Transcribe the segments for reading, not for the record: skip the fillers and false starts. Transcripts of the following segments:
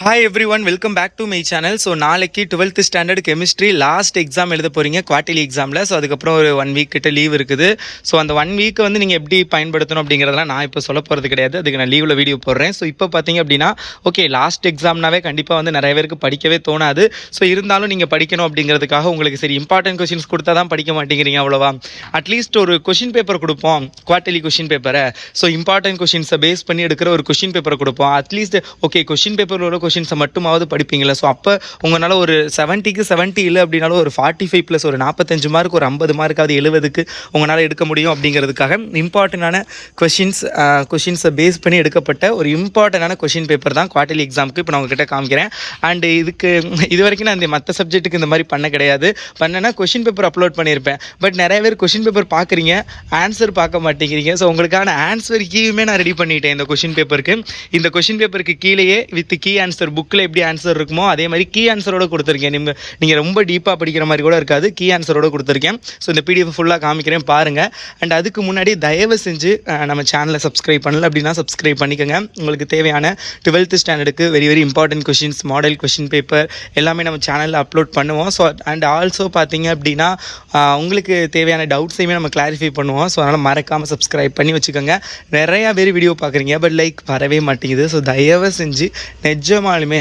Hi everyone, welcome back to my channel. So நாளைக்கு 12th standard chemistry last exam எழுத போகிறீங்க, quarterly எக்ஸாமில். So அதுக்கப்புறம் ஒரு 1 வீக் கிட்ட லீவ் இருக்குது. ஸோ அந்த 1 வீக் வந்து நீங்கள் எப்படி பயன்படுத்தணும் அப்படிங்கிறதெல்லாம் நான் இப்போ சொல்ல போகிறது கிடையாது. அதுக்கு நான் லீவில் வீடியோ போடுறேன். ஸோ இப்போ பார்த்தீங்க அப்படின்னா ஓகே, லாஸ்ட் எக்ஸாம்னாவே கண்டிப்பாக வந்து நிறைய பேருக்கு படிக்கவே தோணாது. ஸோ இருந்தாலும் நீங்கள் படிக்கணும் அப்படிங்கிறதுக்காக உங்களுக்கு சரி இம்பார்ட்டன்ட் கொஷின்ஸ் கொடுத்தா தான் படிக்க மாட்டேங்கிறீங்க அவ்வளோவா. அட்லீஸ்ட் ஒரு கொஷின் பேப்பர் கொடுப்போம், குவார்ட்டர்லி கொஷின் பேப்பரை. ஸோ இம்பார்ட்டன்ட் கொஷின்ஸை பேஸ் பண்ணி எடுக்கிற ஒரு கொஷின் பேப்பரை கொடுப்போம். அட்லீஸ்ட் ஓகே, கொஷின் பேப்பரில் உள்ள கொஷின்ஸை மட்டுமாவது படிப்பீங்களா. ஸோ அப்போ உங்களால் ஒரு 70க்கு 70 இல்லை அப்படின்னாலும் ஒரு 45 ப்ளஸ் ஒரு 45 மார்க், ஒரு 50 மார்க்காவது 70க்கு உங்களால் எடுக்க முடியும் அப்படிங்கிறதுக்காக இம்பார்ட்டண்டான கொஷின்ஸை பேஸ் பண்ணி எடுக்கப்பட்ட ஒரு இம்பார்ட்டண்டான கொஷின் பேப்பர் தான் குவார்ட்டர்லி எக்ஸாமுக்கு இப்போ நான் உங்ககிட்ட காமிக்கிறேன். அண்ட் இது வரைக்கும் நான் இந்த மற்ற சப்ஜெக்ட்டுக்கு இந்த மாதிரி பண்ண கிடையாது. பண்ணேன்னா கொஷின் பேப்பர் அப்லோட் பண்ணியிருப்பேன். பட் நிறைய பேர் கொஷின் பேப்பர் பார்க்குறீங்க, ஆன்சர் பார்க்க மாட்டேங்கிறீங்க. ஸோ உங்களுக்கான ஆன்சர் கீயுமே நான் ரெடி பண்ணிட்டேன் இந்த கொஷின் பேப்பருக்கு. இந்த கொஷின் பேப்பருக்கு கீழேயே வித் கீ ஆன்சர் புக்கில் எப்படி ஆன்சர் இருக்குமோ அதே மாதிரி கீ ஆன்சரோட கொடுத்துருக்கேன். நீங்கள் ரொம்ப டீப்பாக படிக்கிற மாதிரி கூட இருக்காது, கீ ஆன்சரோட கொடுத்துருக்கேன். ஸோ இந்த பிடிஎஃப் ஃபுல்லாக காமிக்கிறேன் பாருங்கள். அண்ட் அதுக்கு முன்னாடி தயவு செஞ்சு நம்ம சேனலை சப்ஸ்கிரைப் பண்ணல அப்படின்னா சப்ஸ்கிரைப் பண்ணிக்கோங்க. உங்களுக்கு தேவையான 12th ஸ்டாண்டர்டுக்கு very very important questions, model question paper எல்லாமே நம்ம சேனலில் அப்லோட் பண்ணுவோம். ஸோ அண்ட் ஆல்சோ பார்த்தீங்க அப்படின்னா உங்களுக்கு தேவையான டவுட்ஸையுமே நம்ம கிளாரிஃபை பண்ணுவோம். ஸோ அதனால் மறக்காமல் சப்ஸ்கிரைப் பண்ணி வச்சுக்கோங்க. நிறையா பேர் வீடியோ பார்க்குறீங்க, பட் லைக் வரவே மாட்டேங்குது. ஸோ தயவு செஞ்சு நிஜமாலுமே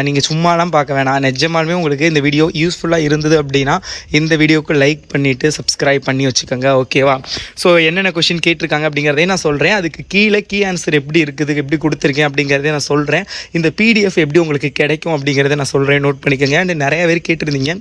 நீங்கள் சும்மாலாம் பார்க்க வேணாம், நிஜமாலுமே உங்களுக்கு இந்த வீடியோ யூஸ்ஃபுல்லாக இருந்தது அப்படின்னா இந்த வீடியோவுக்கு லைக் பண்ணிவிட்டு சப்ஸ்கிரைப் பண்ணி வச்சுக்கோங்க, ஓகேவா. ஸோ என்னென்ன கொஷின் கேட்டிருக்காங்க அப்படிங்கிறதையும் நான் சொல்கிறேன். அதுக்கு கீழே கீ ஆன்சர் எப்படி இருக்குது, எப்படி கொடுத்துருக்கேன் அப்படிங்கிறதையும் நான் சொல்கிறேன். இந்த பிடிஎஃப் எப்படி உங்களுக்கு கிடைக்கும் அப்படிங்கிறத நான் சொல்கிறேன், நோட் பண்ணிக்கோங்க. அண்ட் நிறைய பேர் கேட்டிருந்தீங்க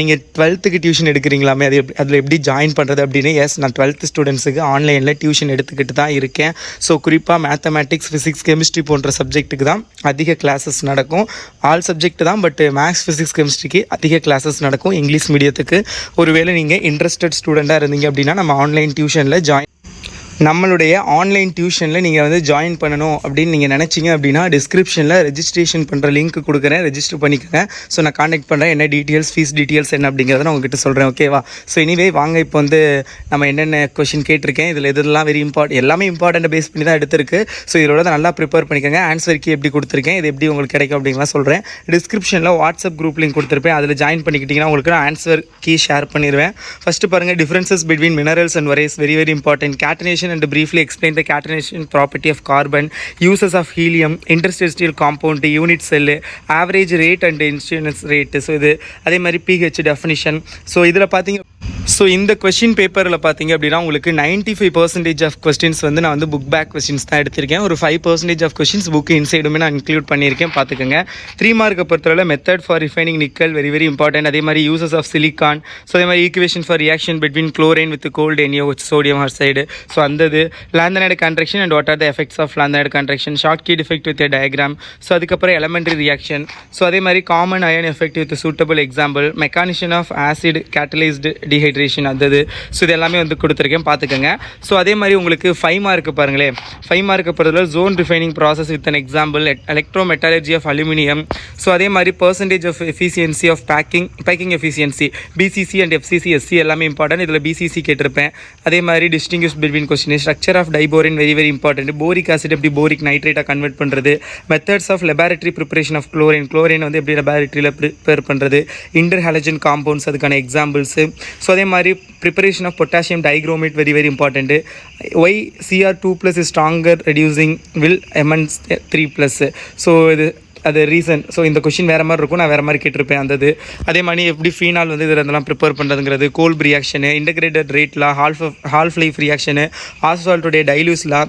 நீங்கள் 12th டியூஷன் எடுக்கிறீங்களாமே, அதில் எப்படி ஜாயின் பண்ணுறது அப்படின்னு. எஸ், நான் 12th ஸ்டூடெண்ட்ஸுக்கு ஆன்லைனில் டியூஷன் எடுத்துக்கிட்டு தான் இருக்கேன். ஸோ குறிப்பாக மேத்தமேட்டிக்ஸ், ஃபிசிக்ஸ், கெமிஸ்ட்ரி போன்ற சப்ஜெக்ட்டுக்கு தான் அதிக கிளாஸஸ் நடக்கும். ஆல் சப்ஜெக்ட் தான், பட் மேக்ஸ், ஃபிசிக்ஸ், கெமிஸ்ட்ரிக்கு அதிக கிளாஸஸ் நடக்கும். இங்கிலீஷ் மீடியத்துக்கு ஒருவேளை நீங்கள் இன்ட்ரெஸ்டட் ஸ்டூடெண்ட்டாக இருந்தீங்க அப்படின்னா நம்ம ஆன்லைன் டியூஷனில் நம்மளுடைய ஆன்லைன் டியூஷனில் நீங்கள் வந்து ஜாயின் பண்ணணும் அப்படின்னு நீங்கள் நினச்சிங்க அப்படின்னா டிஸ்கிரிப்ஷனில் ரெஜிஸ்ட்ரேஷன் பண்ணுற லிங்க் கொடுக்குறேன், ரெஜிஸ்டர் பண்ணிக்கோங்க. ஸோ நான் கான்டாக்ட் பண்ணுறேன், என்ன டீட்டெயில்ஸ், ஃபீஸ் டீட்டெயில்ஸ் என்ன அப்படிங்கிறத நான் உங்ககிட்ட சொல்கிறேன், ஓகேவா. ஸோ எனிவே வாங்க, இப்போ வந்து நம்ம என்னென்ன கொஷின் கேட்டிருக்கேன், இதில் இதெல்லாம் வெரி எல்லாமே இம்பார்ட்டண்ட்டை பேஸ் பண்ணி தான் எடுத்திருக்கு. ஸோ இதோட நல்லா ப்ரிப்பேர் பண்ணிக்கோங்க. ஆன்சர் கீ எப்படி கொடுத்துருக்கேன், இது எப்படி உங்களுக்கு கிடைக்கும் அப்படிங்கலாம் சொல்கிறேன். டிஸ்கிரிப்ஷனில் வாட்ஸ்அப் குரூப் லிங்க் கொடுத்துருப்பேன், அதில் ஜாயின் பண்ணிக்கிட்டிங்கன்னா உங்களுக்கு நான் ஆன்சர் கீ ஷேர் பண்ணிடுவேன். ஃபஸ்ட்டு பாருங்கள், differences between minerals and ores, very very important. Catenation and briefly explain the catenation property of carbon, uses of helium, interstitial compound, unit cell, average rate and incidence rate. So இது அதே மாதிரி pH definition. So இதில் பார்த்தீங்க, so இந்த question பேப்பரில் பார்த்தீங்க அப்படின்னா உங்களுக்கு 95% ஆஃப் கொஸ்டின்ஸ் வந்து நான் வந்து புக் பேக் கொஸ்டின்ஸ் தான் எடுத்திருக்கேன். ஒரு 5% ஆஃப் கொஸ்டின்ஸ் புக் இன்சைடுமே நான் இன்க்ளூட் பண்ணியிருக்கேன், பார்த்துக்கோங்க. 3 மார்க்கை பொறுத்தவரை method for refining nickel very very important. அதே மாதிரி யூசஸ் ஆஃப் சிலிகான். ஸோ அதே மாதிரி equation for reaction between chlorine with cold NaOH sodium oxide. So அந்தது lanthanide contraction and what are the effects of lanthanide contraction, Schottky defect with diagram. So அதுக்கப்புறம் elementary reaction. So அதே மாதிரி common ion effect with suitable example, mechanism of acid catalysed dehydration, அது. So இது எல்லாமே வந்து கொடுத்துருக்கேன், பார்த்துக்கோங்க. So அதே மாதிரி உங்களுக்கு 5 மார்க்கு பாருங்களேன். 5 மார்க்கு பொறுத்தவரை zone refining process with an example, electrometallurgy of aluminium. So அதே மாதிரி percentage of efficiency of packing efficiency, BCC and FCC, SC எல்லாமே இம்பார்ட்டன்ட். இதில் BCC கேட்டிருப்பேன். அதே மாதிரி distinguish between question, structure of diborane very very important. Boric acid எப்படி boric நைட்ரேட்டாக convert பண்ணுறது, methods of laboratory preparation of chlorine வந்து எப்படி லெபார்டரியில் ப்ரிப்பேர் பண்ணுறது, இன்டர் ஹாலஜன் காம்பவுண்ட்ஸ் அதுக்கான எக்ஸாம்பிள்ஸு. ஸோ அதே மாதிரி preparation of potassium dichromate very very important. Why Cr2+ is stronger reducing will Mn3+. So இது அது ரீசன். ஸோ இந்த கொஷின் வேறு மாதிரி இருக்கும், நான் வேறு மாதிரி கேட்டிருப்பேன் அந்த. அதே மாதிரி எப்படி ஃபீனால் வந்து இதில் இதெல்லாம் ப்ரிப்பேர் பண்ணுறதுங்கிறது, Kolbe reaction, integrated rate law, half life reaction, ஆஸ்வால்டுடைய dilution law,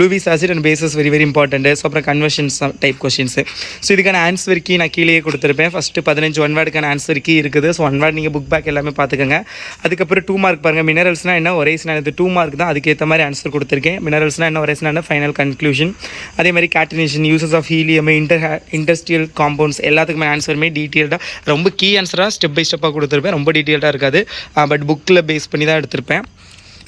Lewis acid and bases very very important. So அப்புறம் கன்வர்ஷன்ஸ் டைப் கொஷின்ஸு. ஸோ இதுக்கான ஆன்சர் கீ நான் கீழே கொடுத்துருப்பேன். ஃபஸ்ட்டு 15 1 வேர்டுக்கான ஆன்சர் கீ இருக்குது. ஸோ 1 வேர்டு நீங்கள் புக் பேக் எல்லாமே பார்த்துக்கோங்க. அதுக்கப்புறம் 2 மார்க் பாருங்கள். மினரல்ஸ்னால் என்ன, ஒரேஸ்னால் இது 2 மார்க் தான், அதுக்கேற்ற மாதிரி ஆன்சர் கொடுத்துருக்கேன். மினரல்ஸ்னால் என்ன, ஒரேஸ்னால் என்ன, ஃபைனல் கன்க்ளூஷன். அதே மாதிரி catenation, uses of helium, industrial compounds எல்லாத்துக்குமே ஆன்சருமே டீட்டெயில்டாக, ரொம்ப கீ ஆன்சராக ஸ்டெப் பை ஸ்டெப்பாக கொடுத்துருப்பேன். ரொம்ப டீட்டெயில்டாக இருக்காது, பட் புக்கில் பேஸ் பண்ணி தான் எடுத்திருப்பேன்.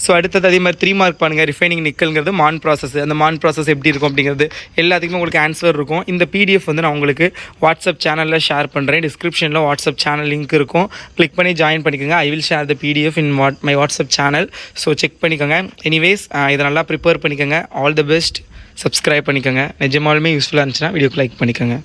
ஸோ அடுத்தது அதே மாதிரி 3 மார்க் பண்ணுங்கள். ரிஃபைனிங் நிக்கல்ங்கிறது மான் ப்ராசஸ், அந்த மான் ப்ராசஸ் எப்படி இருக்கும் அப்படிங்கிறது எல்லாத்துக்குமே உங்களுக்கு ஆன்சர் இருக்கும். இந்த பிடிஎஃப் வந்து நான் உங்களுக்கு வாட்ஸ்அப் சேனலில் ஷேர் பண்ணுறேன். டிஸ்கிரிப்ஷனில் வாட்ஸ்அப் சேனல் லிங்க் இருக்கும், கிளிக் பண்ணி ஜாயின் பண்ணிக்கோங்க. I will share the PDF in my WhatsApp channel. So check பண்ணிக்கோங்க. எனிவேஸ் இதை நல்லா ப்ரிப்பேர் பண்ணிக்கோங்க. All the best. சப்ஸ்கிரைப் பண்ணிக்கோங்க. நிஜமாலுமே யூஸ்ஃபுல்லாக இருந்துச்சுன்னா வீடியோக்கு லைக் பண்ணிக்கோங்க.